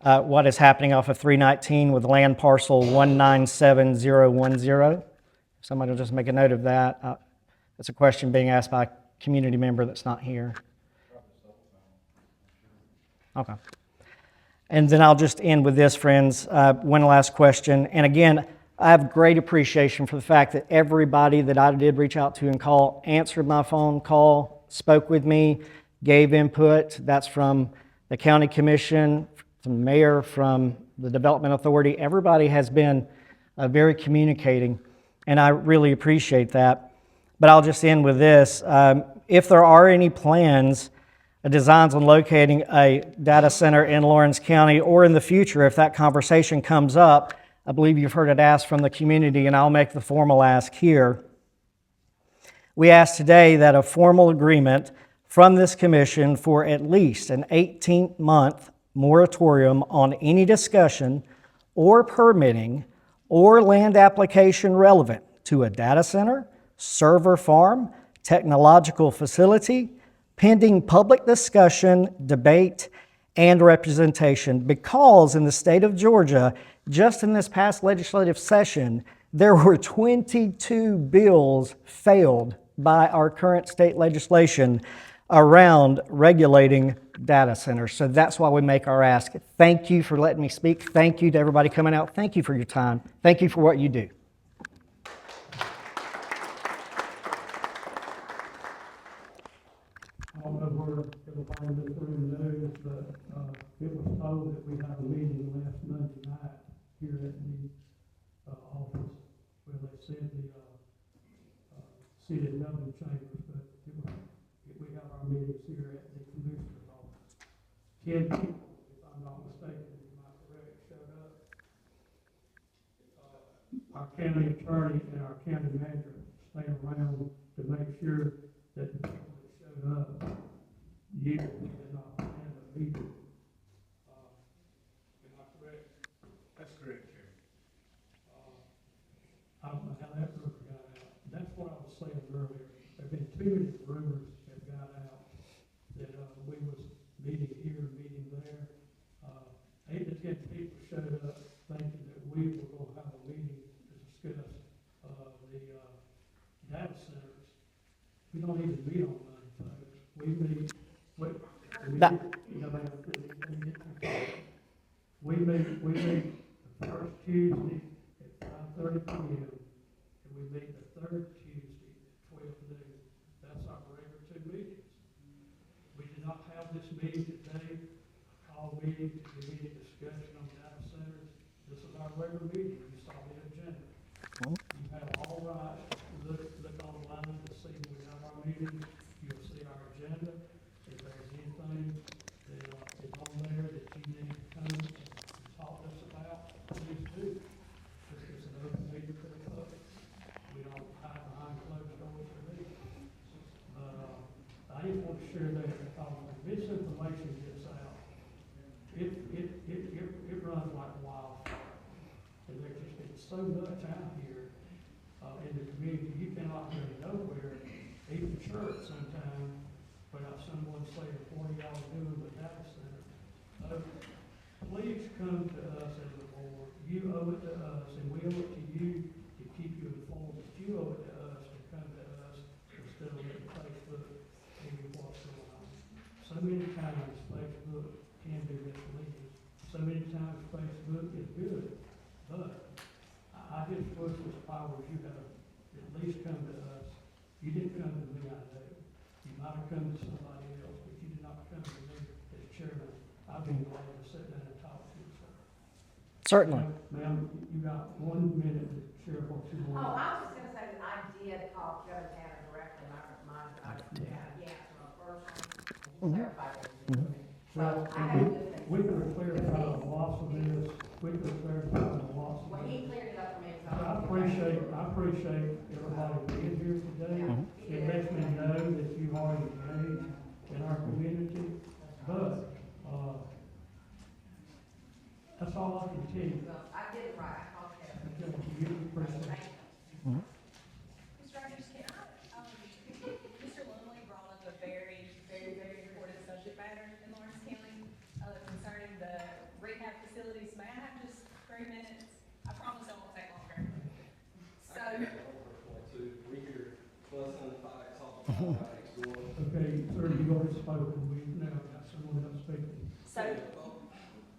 what is happening off of 319 with land parcel 197010. Somebody will just make a note of that. That's a question being asked by a community member that's not here. Okay. And then I'll just end with this, friends. One last question. And again, I have great appreciation for the fact that everybody that I did reach out to and call answered my phone call, spoke with me, gave input. That's from the county commission, from the mayor, from the development authority. Everybody has been very communicating, and I really appreciate that. But I'll just end with this. If there are any plans, designs on locating a data center in Lawrence County, or in the future, if that conversation comes up, I believe you've heard it asked from the community, and I'll make the formal ask here. We ask today that a formal agreement from this commission for at least an 18-month moratorium on any discussion or permitting or land application relevant to a data center, server farm, technological facility, pending public discussion, debate, and representation, because in the state of Georgia, just in this past legislative session, there were 22 bills failed by our current state legislation around regulating data centers. So that's why we make our ask. Thank you for letting me speak. Thank you to everybody coming out. Thank you for your time. Thank you for what you do. I don't know where everybody in this room knows, but it was told that we had a meeting last Monday night here at the office where they said the city government chambers, but we have our meetings here at the commissioner's office. 10 people, if I'm not mistaken, am I correct, showed up. Our county attorney and our county manager stayed around to make sure that the people that showed up did not attend the meeting. Am I correct? That's correct, Chair. I don't know how that rumor got out. That's what I was saying earlier. There've been too many rumors that got out that we was meeting here, meeting there. 8 to 10 people showed up thinking that we were going to have a meeting to discuss We don't even meet on Monday, folks. We meet, That- you know, we meet the first Tuesday at 5:30 p.m. and we meet the third Tuesday at 12 noon. That's our regular two meetings. We did not have this meeting today, call meeting to give any discussion on data centers. This is our regular meeting. You saw the agenda. You have all right to look online to see when we have our meetings. You'll see our agenda. If there's anything that is on there that you need to come and talk to us about, please do. This is an open meeting for the public. We don't hide behind closed doors for meetings. I just want to share that because when this information gets out, it runs like wildfire. And there's just been so much out here in the community, you cannot go nowhere, even church sometimes, without someone saying, what are y'all doing with data center? Please come to us as a board. You owe it to us, and we owe it to you to keep you informed, but you owe it to us to come to us instead of letting Facebook tell you what's going on. So many times Facebook can be misleading. So many times Facebook is good, but I just wish as powers you have at least come to us. You didn't come to me, I know. You might have come to somebody else, but you did not come to me as chairman. I've been glad to sit down and talk to you, sir. Certainly. Ma'am, you got 1 minute to share what you want. Oh, I was just gonna say that I did call Kevin Tanner directly, from first one, clarify everything. So I have good things. We could have clarified lots of this. We could have clarified lots of Well, this. he cleared it up for me, so. I appreciate everybody being here today. It lets me know that you are engaged in our community, but, that's all I can tell you. Well, I did it right, I called Kevin. You appreciate it. Mr. Rogers, can I, Mr. Lumley brought up a very important subject matter in Lawrence County, concerning the rehab facilities. May I have just 3 minutes? I promise it won't take longer. So, We hear fussing, fights, all the time next door. Okay, sir, you already spoken. We've now got someone else speaking. So,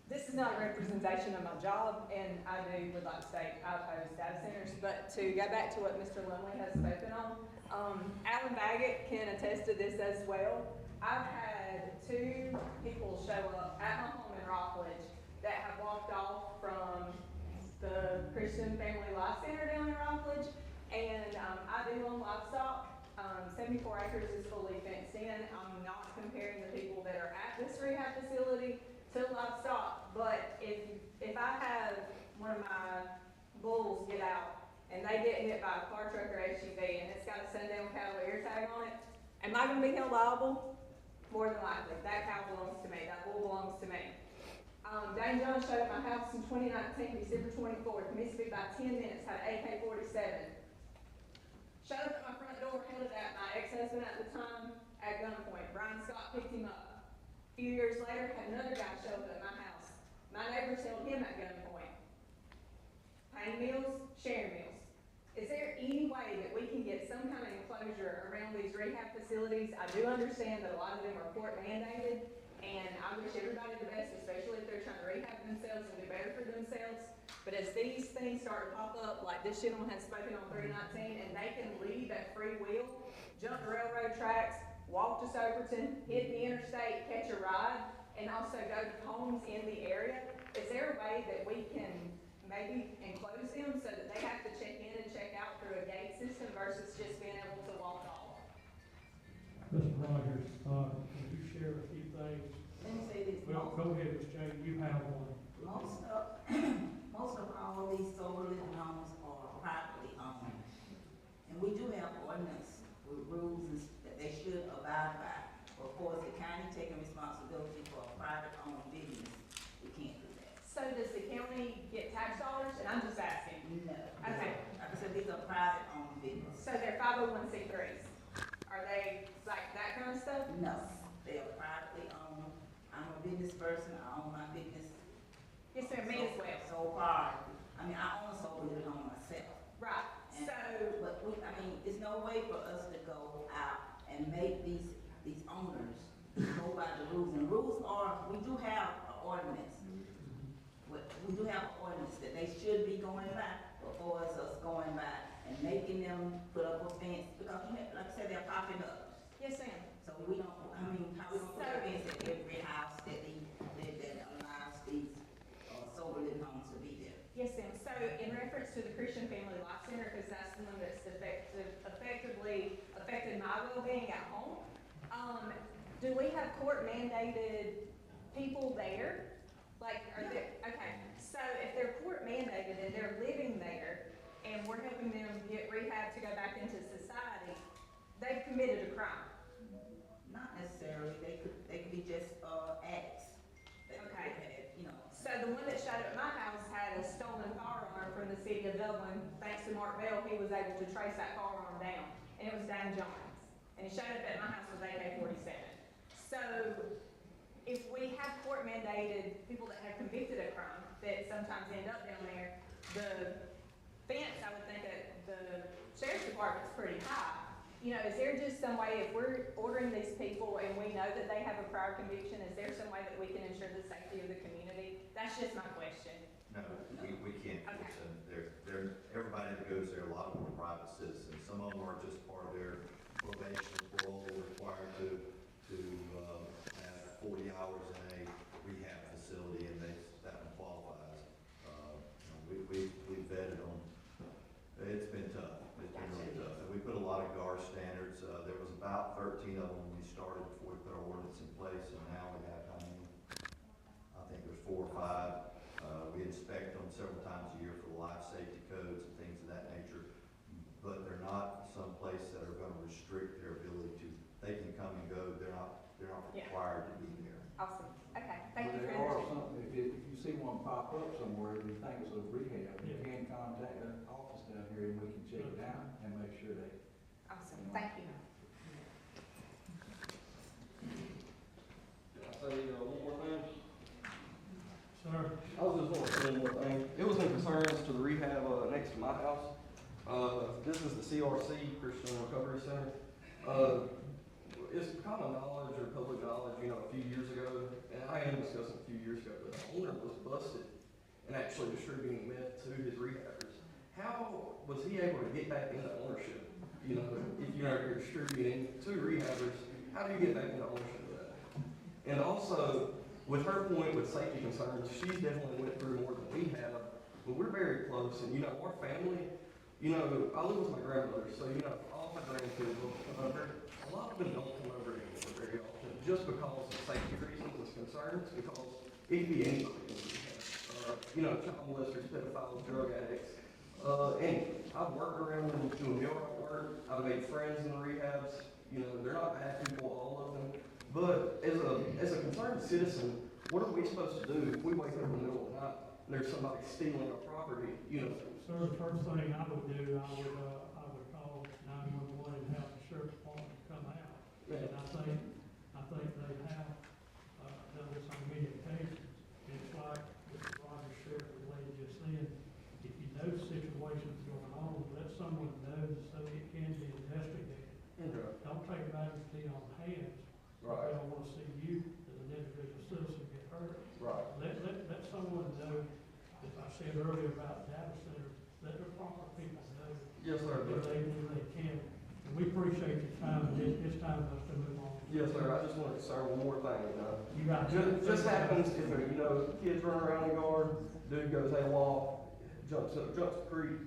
this is not a representation of my job, and would like to state I oppose data centers, but to go back to what Mr. Lumley has spoken on, Alan Baggett can attest to this as well. I've had 2 people show up at my home in Rockledge that have walked off from the Christian Family Life Center down in Rockledge, and I do own livestock. 74 acres is fully fenced in. I'm not comparing the people that are at this rehab facility to livestock, but if I have one of my bulls get out and they get hit by a car, truck, or SUV and it's got a sundown cattle ear tag on it, am I gonna be held liable? More than likely. That cow belongs to me, that bull belongs to me. Dane John showed up at my house in 2019, December 24th, missed me by 10 minutes, had an AK-47. Showed up at my front door, held it at my ex-husband at the time at gunpoint. Brian Scott picked him up. A few years later, had another guy show up at my house. My neighbors held him at gunpoint. Paying meals, sharing meals. Is there any way that we can get some kind of enclosure around these rehab facilities? I do understand that a lot of them are court mandated, and I wish everybody the best, especially if they're trying to rehab themselves and do better for themselves. But as these things start to pop up, like this gentleman had spoken on 319, and they can leave at free will, jump the railroad tracks, walk to Soperton, hit the interstate, catch a ride, and also go to homes in the area. Is there a way that we can maybe enclose them so that they have to check in and check out through a gate system versus just being able to walk off? Mr. Rogers, can you share a few things? Let me say this. Well, go ahead, Ms. Jane, you have one. Most of all these solar living homes are privately owned. And we do have ordinance with rules that they should abide by. Of course, the county taking responsibility for a private owned business, we can't do that. So does the county get tax dollars? And I'm just asking. No. Okay. Like I said, these are private owned businesses. So they're 501c3s. Are they like that kind of stuff? No, they are privately owned. I'm a business person, I own my business. Yes, ma'am, me as well. So far, I mean, I own a solar living home myself. Right, And- so, But it's no way for us to go out and make these owners go by the rules. And rules are, we do have an ordinance. We do have an ordinance that they should be going by before it's us going by and making them put up a fence, because you have, like I said, they're popping up. Yes, ma'am. So we don't, I mean, how we gonna put a fence at every house that allows these, sober living homes to be there? Yes, ma'am. So in reference to the Christian Family Life Center, because that's the one that's effectively affected my well-being at home, do we have court mandated people there? Like, are there, okay, so if they're court mandated and they're living there and we're helping them get rehab to go back into society, they've committed a crime. Not necessarily, they could be just, addicts. Okay. So the one that showed up at my house had a stolen firearm from the city of Dublin. Thanks to Mark Bell, he was able to trace that firearm down, and it was Dan Johns. And he showed up at my house with AK-47. So if we have court mandated people that have convicted a crime that sometimes end up down there, the fence, I would think that the sheriff's department's pretty high. Is there just some way, if we're ordering these people and we know that they have a prior conviction, is there some way that we can ensure the safety of the community? That's just my question. No, we can't force them. Everybody that goes there, a lot of them are private citizens. Some of them are just part of their probation parole, required to have 40 hours in a rehab facility, and that one qualifies. We vetted them. It's been tough. It's been really tough. And we put a lot of GAR standards. There was about 13 of them when we started before we put our ordinance in place, and now we have, I think there's 4 or 5. We inspect them several times a year for the life safety codes and things of that nature, but they're not someplace that are going to restrict their ability to. They can come and go. They're not required to be there. Awesome. Okay. Thank you for There are understanding. some, if you see one pop up somewhere, and you think it's a rehab, you can contact our office down here and we can check it out and make sure they. Awesome. Thank you. Can I say one more thing? Sir? I was just going to say one more thing. It was in concerns to the rehab next to my house. This is the CRC, Christian Recovery Center. It's common knowledge or public knowledge, a few years ago, and I am discussing a few years ago, but the owner was busted and actually distributing meth to his rehabbers. How was he able to get back into ownership? If you're distributing to rehabbers, how do you get back into ownership of that? And also, with her point with safety concerns, she's definitely went through more than we have, but we're very close, and our family, I live with my grandmother, so all my grandkids will come over. A lot of them don't come over anymore very often, just because of safety reasons and concerns, because it could be anybody in the rehab. Child molesters, pedophiles, drug addicts, and I've worked around them doing millwright work. I've made friends in the rehabs. They're not bad people, all of them. But as a concerned citizen, what are we supposed to do if we wake up in the middle of the night and there's somebody stealing our property? Sir, the first thing I would do, I would call 911 and have the sheriff's department come out. Yeah. And I think they have, done this on many occasions. It's like Mr. Rogers shared with the lady just then. If you know situations going on, let someone know so it can be investigated. Okay. Don't take matters to your own hands. Right. They don't want to see you as an individual citizen get hurt. Right. Let someone know, as I said earlier about data centers, let the proper people know. Yes, sir. If they can. And we appreciate your time, and it's time for us to move on. Yes, sir. I just wanted to say one more thing. You got it. Just happens if kids run around the yard, dude goes AWOL, jumps the creek.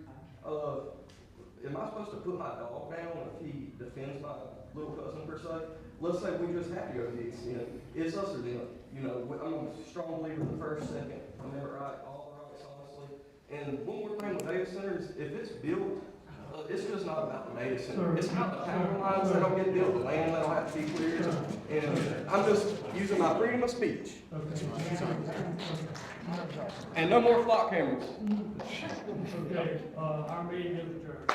Am I supposed to put my dog down if he defends my little cousin per se? Let's say we just have to go to the extent. It's us or them. I'm a strong believer in the first, second, amendment right, all rights, honestly. And one more thing with data centers, if it's built, it's just not about the data center. It's about the power lines that don't get built, the land that don't have to be cleared. And I'm just using my freedom of speech. And no more flock cameras. Okay, our meeting is adjourned.